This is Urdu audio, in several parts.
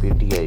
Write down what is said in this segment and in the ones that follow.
PTI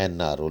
NRO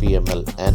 PMLN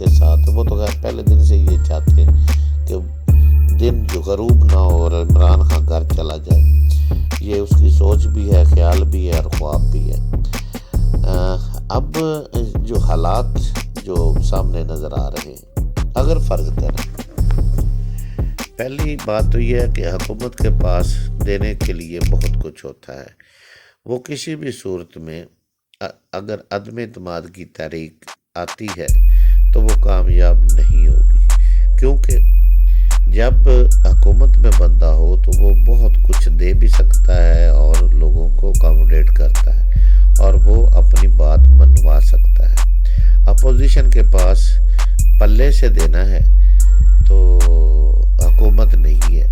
کے ساتھ، وہ تو خیر پہلے دن سے یہ چاہتے ہیں کہ دن جو غروب نہ ہو اور عمران خان گھر چلا جائے، یہ اس کی سوچ بھی ہے، خیال بھی ہے اور خواب بھی ہے۔ اب جو حالات جو سامنے نظر آ رہے ہیں، اگر فرض کریں، پہلی بات تو یہ ہے کہ حکومت کے پاس دینے کے لیے بہت کچھ ہوتا ہے، وہ کسی بھی صورت میں اگر عدم اعتماد کی تحریک آتی ہے تو وہ کامیاب نہیں ہوگی، کیونکہ جب حکومت میں بندہ ہو تو وہ بہت کچھ دے بھی سکتا ہے اور لوگوں کو اکاموڈیٹ کرتا ہے اور وہ اپنی بات منوا سکتا ہے۔ اپوزیشن کے پاس پلے سے دینا ہے تو حکومت نہیں ہے،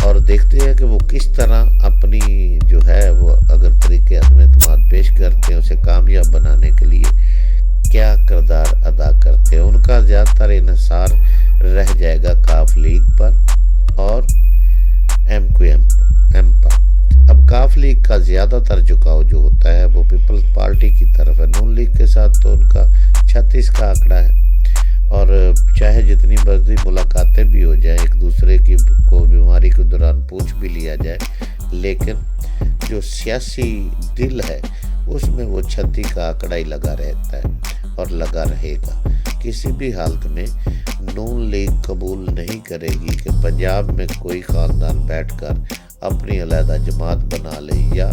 اور دیکھتے ہیں کہ وہ کس طرح اپنی جو ہے وہ اگر طریقے عدم اعتماد پیش کرتے ہیں، اسے کامیاب بنانے کے لیے کیا کردار ادا کرتے ہیں۔ ان کا زیادہ تر انحصار رہ جائے گا کاف لیگ پر اور ایم کیو ایم پر۔ اب کاف لیگ کا زیادہ تر جھکاؤ جو ہوتا ہے وہ پیپلز پارٹی کی طرف ہے، نون لیگ کے ساتھ تو ان کا 36 کا آنکڑا ہے، اور چاہے جتنی مرضی ملاقاتیں بھی ہو جائیں، ایک دوسرے کی کو بیماری کے دوران پوچھ بھی لیا جائے، لیکن جو سیاسی دل ہے اس میں وہ 36 کا آنکڑا ہی لگا رہتا ہے اور لگا رہے گا۔ کسی بھی حالت میں نون لیگ قبول نہیں کرے گی کہ پنجاب میں کوئی خاندان بیٹھ کر اپنی علیحدہ جماعت بنا لے یا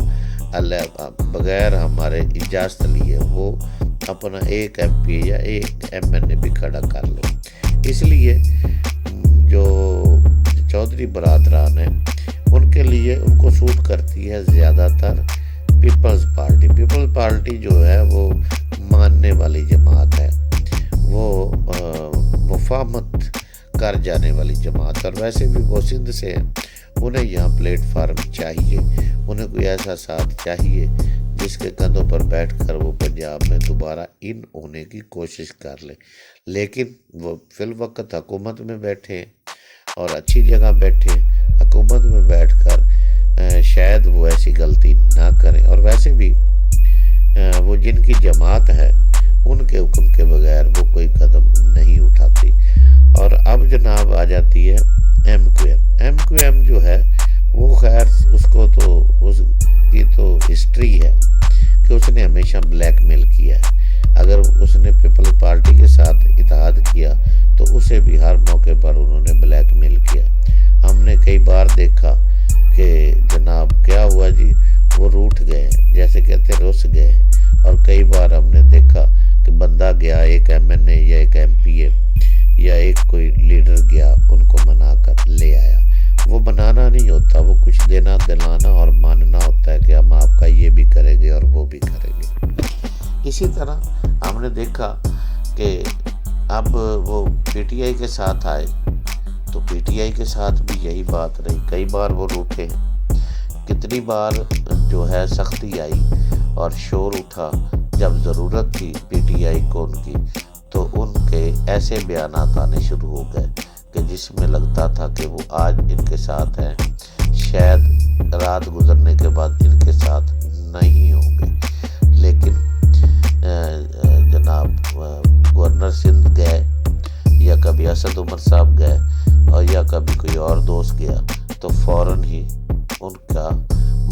بغیر ہمارے اجازت لیے وہ اپنا ایک ایم پی یا ایک ایم این اے بھی کھڑا کر لے۔ اس لیے جو چودھری برادران ہیں ان کے لیے ان کو سوٹ کرتی ہے زیادہ تر پیپلز پارٹی۔ پیپلز پارٹی جو ہے وہ ماننے والی جماعت ہے، وہ مفاہمت کر جانے والی جماعت، اور ویسے بھی وہ سندھ سے ہیں، انہیں یہاں پلیٹ فارم چاہیے، انہیں کوئی ایسا ساتھ چاہیے جس کے کندھوں پر بیٹھ کر وہ پنجاب میں دوبارہ ان ہونے کی کوشش کر لیں۔ لیکن وہ فی الوقت حکومت میں بیٹھے ہیں اور اچھی جگہ بیٹھے ہیں، حکومت میں بیٹھ کر شاید وہ ایسی غلطی نہ کریں، اور ویسے بھی وہ جن کی جماعت ہے ان کے حکم کے بغیر وہ کوئی قدم نہیں اٹھاتی۔ اور اب جناب آ جاتی ہے ایم کیو ایم جو ہے وہ خیر اس کو تو اس کی تو ہسٹری ہے کہ اس نے ہمیشہ بلیک میل کیا ہے، اگر اس نے پیپل پارٹی کے ساتھ اتحاد کیا تو اسے بھی ہر موقع پر انہوں نے بلیک میل کیا۔ ہم نے کئی بار دیکھا کہ جناب کیا ہوا جی، وہ روٹھ گئے ہیں، جیسے کہتے رس گئے ہیں، اور کئی بار ہم نے دیکھا کہ بندہ گیا، ایک ایم این اے یا ایک ایم پی اے یا ایک کوئی لیڈر گیا، ان کو منا کر لے آیا۔ وہ بنانا نہیں ہوتا، وہ کچھ دینا دلانا اور ماننا ہوتا ہے کہ ہم آپ کا یہ بھی کریں گے اور وہ بھی کریں گے۔ اسی طرح ہم نے دیکھا کہ اب وہ پی ٹی آئی کے ساتھ آئے تو پی ٹی آئی کے ساتھ بھی یہی بات رہی، کئی بار وہ روٹے ہیں، کتنی بار جو ہے سختی آئی اور شور اٹھا جب ضرورت تھی پی ٹی آئی کو ان کی، تو ان کے ایسے بیانات آنے شروع ہو گئے کہ جس میں لگتا تھا کہ وہ آج ان کے ساتھ ہیں، شاید رات گزرنے کے بعد ان کے ساتھ نہیں ہوں گے۔ لیکن جناب گورنر سندھ گئے یا کبھی اسد عمر صاحب گئے اور یا کبھی کوئی اور دوست گیا تو فوراً ہی ان کا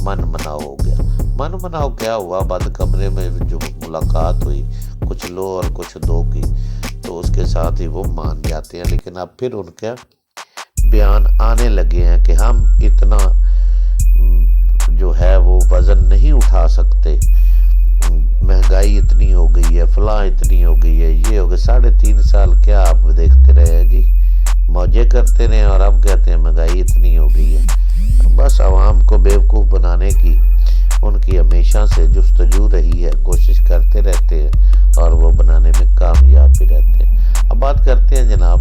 من مناؤ ہو گیا۔ من مناؤ کیا ہوا، بند کمرے میں جو ملاقات ہوئی، کچھ لو اور کچھ دو کی، تو اس کے ساتھ ہی وہ مان جاتے ہیں۔ لیکن اب پھر ان کے بیان آنے لگے ہیں کہ ہم اتنا جو ہے وہ وزن نہیں اٹھا سکتے، مہنگائی اتنی ہو گئی ہے، فلاں اتنی ہو گئی ہے، یہ ہو گئے 3.5 سال کیا آپ دیکھتے رہے ہیں جی، موجے کرتے رہے اور اب کہتے ہیں مہنگائی اتنی ہو گئی ہے۔ بس عوام کو بیوقوف بنانے کی ان کی ہمیشہ سے جستجو رہی ہے، کوشش کرتے رہتے ہیں اور وہ بنانے میں کامیاب بھی رہتے ہیں۔ اب بات کرتے ہیں جناب،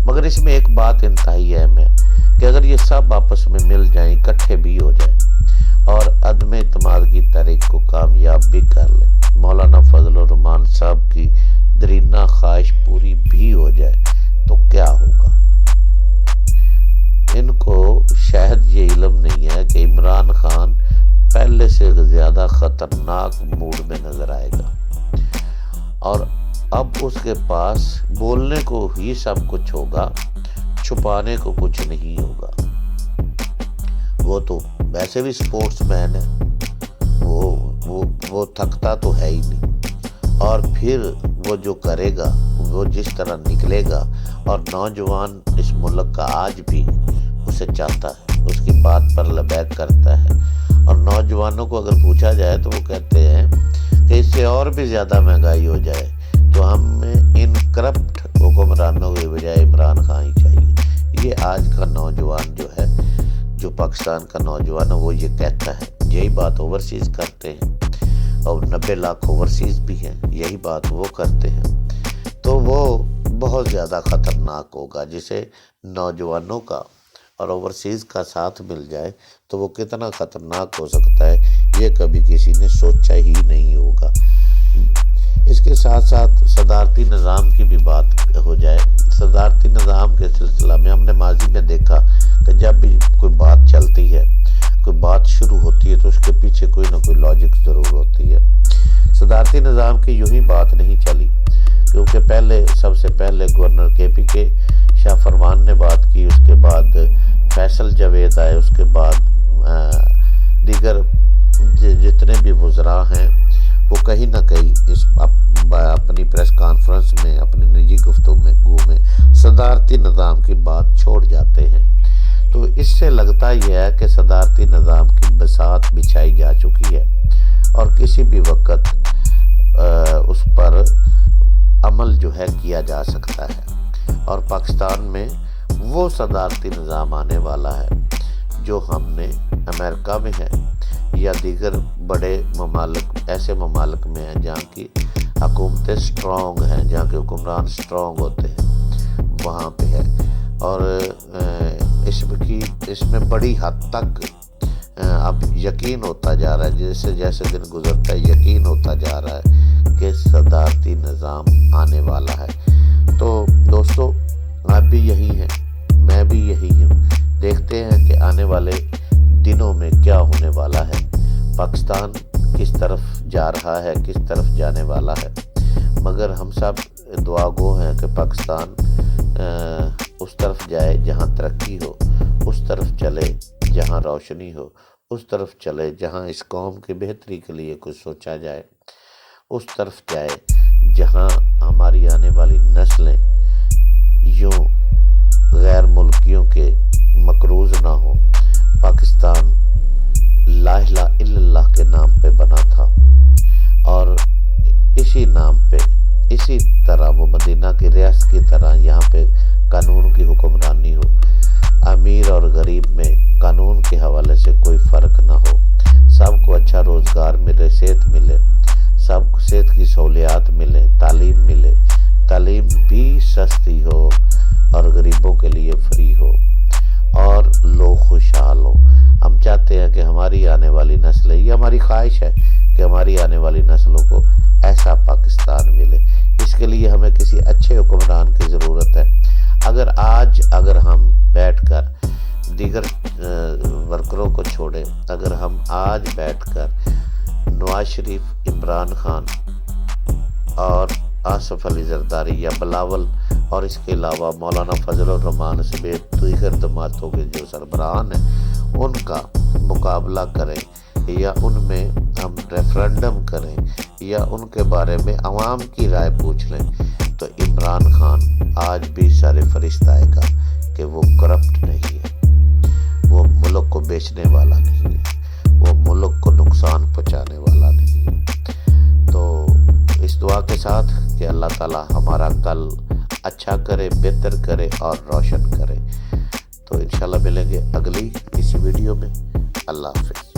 مگر اس میں ایک بات انتہائی اہم ہے کہ اگر یہ سب آپس میں مل جائیں، اکٹھے بھی ہو جائیں اور عدم اعتماد کی تحریک کو کامیاب بھی کر لیں، مولانا فضل الرحمان صاحب کی درینہ خواہش پوری بھی ہو جائے تو کیا ہوگا؟ ان کو شاید یہ علم نہیں ہے کہ عمران خان پہلے سے زیادہ خطرناک موڈ میں نظر آئے گا، اور اب اس کے پاس بولنے کو ہی سب کچھ ہوگا، چھپانے کو کچھ نہیں ہوگا۔ وہ تو ویسے بھی سپورٹس مین ہے، وہ تھکتا تو ہے ہی نہیں، اور پھر وہ جو کرے گا، وہ جس طرح نکلے گا، اور نوجوان اس ملک کا آج بھی اسے چاہتا ہے، اس کی بات پر لبیک کرتا ہے۔ اور نوجوانوں کو اگر پوچھا جائے تو وہ کہتے ہیں کہ اس سے اور بھی زیادہ مہنگائی ہو جائے تو ہمیں ان کرپٹ حکمرانوں کے بجائے عمران خان ہی چاہیے۔ یہ آج کا نوجوان جو ہے، جو پاکستان کا نوجوان ہے، وہ یہ کہتا ہے۔ یہی بات اوورسیز کرتے ہیں، اور 90 لاکھ اوورسیز بھی ہیں، یہی بات وہ کرتے ہیں۔ تو وہ بہت زیادہ خطرناک ہوگا، جسے نوجوانوں کا اور اوورسیز کا ساتھ مل جائے تو وہ کتنا خطرناک ہو سکتا ہے، یہ کبھی کسی نے سوچا ہی نہیں ہوگا۔ اس کے ساتھ ساتھ صدارتی نظام کی بھی بات ہو جائے۔ صدارتی نظام کے سلسلہ میں ہم نے ماضی میں دیکھا کہ جب بھی کوئی بات چلتی ہے، کوئی بات شروع ہوتی ہے، تو اس کے پیچھے کوئی نہ کوئی لاجک ضرور ہوتی ہے۔ صدارتی نظام کی یوں ہی بات نہیں چلی، کیونکہ سب سے پہلے گورنر KP کے شاہ فرمان نے بات کی، اس کے بعد فیصل جاوید آئے، اس کے بعد دیگر جتنے بھی وزراء ہیں وہ کہیں نہ کہیں اپنی پریس کانفرنس میں، اپنی نجی گفتگو میں صدارتی نظام کی بات چھوڑ جاتے ہیں۔ تو اس سے لگتا یہ ہے کہ صدارتی نظام کی بساط بچھائی جا چکی ہے، اور کسی بھی وقت اس پر عمل جو ہے کیا جا سکتا ہے، اور پاکستان میں وہ صدارتی نظام آنے والا ہے جو ہم نے امریکہ میں ہے، یا دیگر بڑے ممالک، ایسے ممالک میں ہیں جہاں کی حکومتیں سٹرونگ ہیں، جہاں کے حکمران سٹرونگ ہوتے ہیں، وہاں پہ ہے۔ اور اس میں بڑی حد تک اب یقین ہوتا جا رہا ہے، جیسے جیسے دن گزرتا ہے یقین ہوتا جا رہا ہے کہ صدارتی نظام آنے والا ہے۔ تو دوستو، آپ بھی یہی ہیں، میں بھی یہی ہوں۔ دیکھتے ہیں کہ آنے والے دنوں میں کیا ہونے والا ہے، پاکستان کس طرف جا رہا ہے، کس طرف جانے والا ہے۔ مگر ہم سب دعا گو ہیں کہ پاکستان اس طرف جائے جہاں ترقی ہو، اس طرف چلے جہاں روشنی ہو، اس طرف چلے جہاں اس قوم کی بہتری کے لیے کچھ سوچا جائے، اس طرف جائے جہاں ہماری آنے والی نسلیں یوں غیر ملکیوں کے مقروض نہ ہوں۔ پاکستان لا الہ الا اللہ کے نام پہ بنا تھا، اور اسی نام پہ، اسی طرح وہ مدینہ کی ریاست کی طرح یہاں پہ قانون کی حکمرانی ہو، امیر اور غریب میں قانون کے حوالے سے کوئی فرق نہ ہو، سب کو اچھا روزگار ملے، صحت ملے، سب کو صحت کی سہولیات ملے، تعلیم ملے، تعلیم بھی سستی ہو اور غریبوں کے لیے فری ہو، اور لوگ خوشحال ہو۔ ہم چاہتے ہیں کہ ہماری آنے والی نسلیں، یہ ہماری خواہش ہے کہ ہماری آنے والی نسلوں کو ایسا پاکستان ملے۔ اس کے لیے ہمیں کسی اچھے حکمران کی ضرورت ہے۔ اگر ہم بیٹھ کر دیگر ورکروں کو چھوڑیں، اگر ہم آج بیٹھ کر نواز شریف، عمران خان اور آصف علی زرداری یا بلاول اور اس کے علاوہ مولانا فضل الرحمان سمیت دیگر جماعتوں کے جو سربراہان ہیں ان کا مقابلہ کریں، یا ان میں ہم ریفرنڈم کریں، یا ان کے بارے میں عوام کی رائے پوچھ لیں، تو عمران خان آج بھی سرفہرست آئے گا کہ وہ کرپٹ نہیں ہے، وہ ملک کو بیچنے والا نہیں ہے، وہ ملک کو نقصان پہنچانے والا نہیں ہے۔ تو اس دعا کے ساتھ کہ اللہ تعالی ہمارا کل اچھا کرے، بہتر کرے اور روشن کرے۔ تو انشاءاللہ ملیں گے اگلی کسی ویڈیو میں۔ اللہ حافظ۔